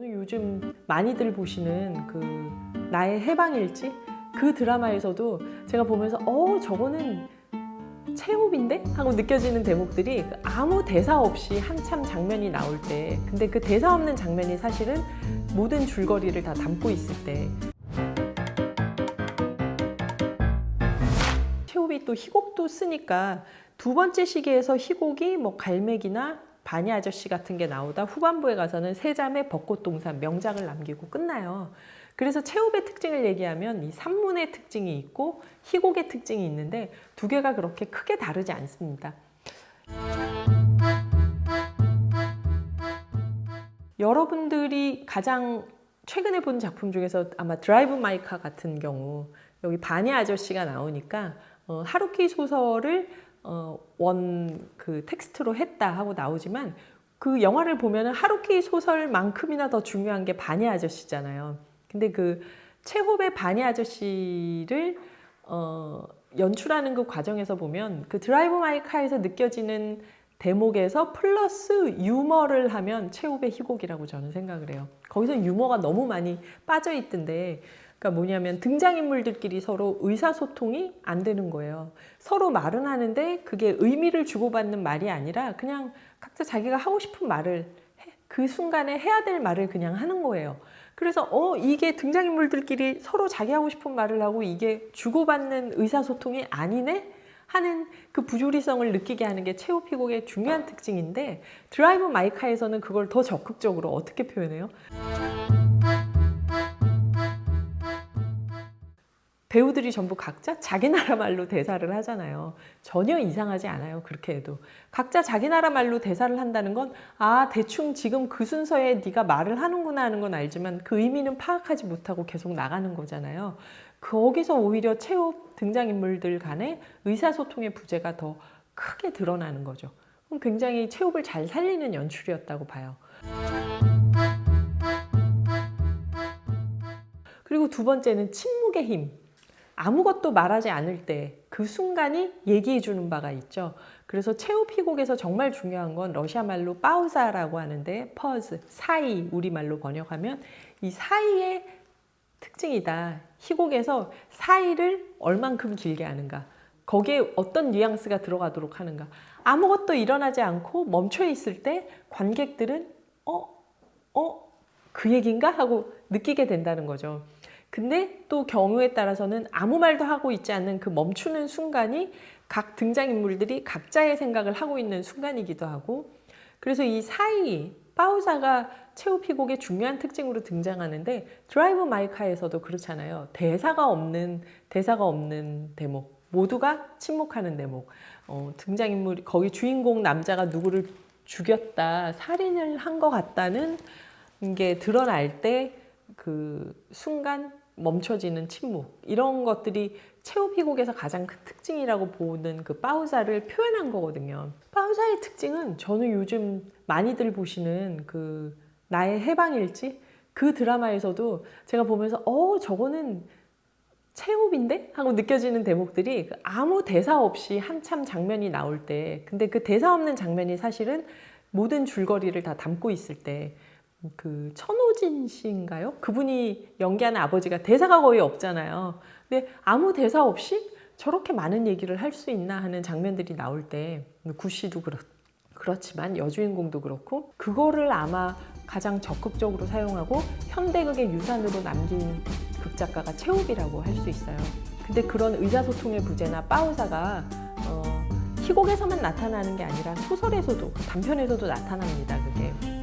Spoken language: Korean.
저는 요즘 많이들 보시는 그 나의 해방일지 그 드라마에서도 제가 보면서 저거는 최호빈데? 하고 느껴지는 대목들이 아무 대사 없이 한참 장면이 나올 때, 근데 그 대사 없는 장면이 사실은 모든 줄거리를 다 담고 있을 때, 최호빈이 또 희곡도 쓰니까 두 번째 시기에서 희곡이 뭐 갈매기나 바니 아저씨 같은 게 나오다 후반부에 가서는 세자매 벚꽃동산 명작을 남기고 끝나요. 그래서 최호의 특징을 얘기하면 이 산문의 특징이 있고 희곡의 특징이 있는데 두 개가 그렇게 크게 다르지 않습니다. 여러분들이 가장 최근에 본 작품 중에서 아마 드라이브 마이 카 같은 경우 여기 바니 아저씨가 나오니까 하루키 소설을 그 텍스트로 했다 하고 나오지만 그 영화를 보면 하루키 소설만큼이나 더 중요한 게 바니 아저씨잖아요. 근데 그 최호의 바니 아저씨를 연출하는 그 과정에서 보면 그 드라이브 마이 카에서 느껴지는 대목에서 플러스 유머를 하면 최호의 희곡이라고 저는 생각을 해요. 거기서 유머가 너무 많이 빠져 있던데, 그러니까 뭐냐면 등장인물들끼리 서로 의사소통이 안 되는 거예요. 서로 말은 하는데 그게 의미를 주고받는 말이 아니라 그냥 각자 자기가 하고 싶은 말을 그 순간에 해야 될 말을 그냥 하는 거예요. 그래서 이게 등장인물들끼리 서로 자기 하고 싶은 말을 하고 이게 주고받는 의사소통이 아니네? 하는 그 부조리성을 느끼게 하는 게 최호 희곡의 중요한 특징인데, 드라이브 마이 카에서는 그걸 더 적극적으로 어떻게 표현해요? 배우들이 전부 각자 자기 나라 말로 대사를 하잖아요. 전혀 이상하지 않아요. 그렇게 해도. 각자 자기 나라 말로 대사를 한다는 건 대충 지금 그 순서에 네가 말을 하는구나 하는 건 알지만 그 의미는 파악하지 못하고 계속 나가는 거잖아요. 거기서 오히려 최호 등장인물들 간의 의사소통의 부재가 더 크게 드러나는 거죠. 그럼 굉장히 최호를 잘 살리는 연출이었다고 봐요. 그리고 두 번째는 침묵의 힘. 아무것도 말하지 않을 때 그 순간이 얘기해 주는 바가 있죠. 그래서 최호 희곡에서 정말 중요한 건 러시아 말로 파우자라고 하는데 퍼즈, 사이, 우리말로 번역하면 이 사이의 특징이다. 희곡에서 사이를 얼만큼 길게 하는가, 거기에 어떤 뉘앙스가 들어가도록 하는가. 아무것도 일어나지 않고 멈춰 있을 때 관객들은 그 얘기인가? 하고 느끼게 된다는 거죠. 근데 또 경우에 따라서는 아무 말도 하고 있지 않는 그 멈추는 순간이 각 등장인물들이 각자의 생각을 하고 있는 순간이기도 하고, 그래서 이 사이, 파우자가 최호 희곡의 중요한 특징으로 등장하는데 드라이브 마이 카에서도 그렇잖아요. 대사가 없는 대목, 모두가 침묵하는 대목. 등장인물이, 거기 주인공 남자가 누구를 죽였다, 살인을 한 것 같다는 게 드러날 때 그 순간 멈춰지는 침묵, 이런 것들이 최호 희곡에서 가장 큰 특징이라고 보는 그 파우자를 표현한 거거든요. 파우자의 특징은 저는 요즘 많이들 보시는 그 나의 해방일지 그 드라마에서도 제가 보면서 저거는 최호빈데? 하고 느껴지는 대목들이 아무 대사 없이 한참 장면이 나올 때, 근데 그 대사 없는 장면이 사실은 모든 줄거리를 다 담고 있을 때, 그 천호진 씨인가요? 그분이 연기하는 아버지가 대사가 거의 없잖아요. 근데 아무 대사 없이 저렇게 많은 얘기를 할 수 있나 하는 장면들이 나올 때, 구 씨도 그렇지만 여주인공도 그렇고, 그거를 아마 가장 적극적으로 사용하고 현대극의 유산으로 남긴 극작가가 최호비라고 할 수 있어요. 근데 그런 의사소통의 부재나 파우자가 희곡에서만 나타나는 게 아니라 소설에서도, 단편에서도 나타납니다. 그게.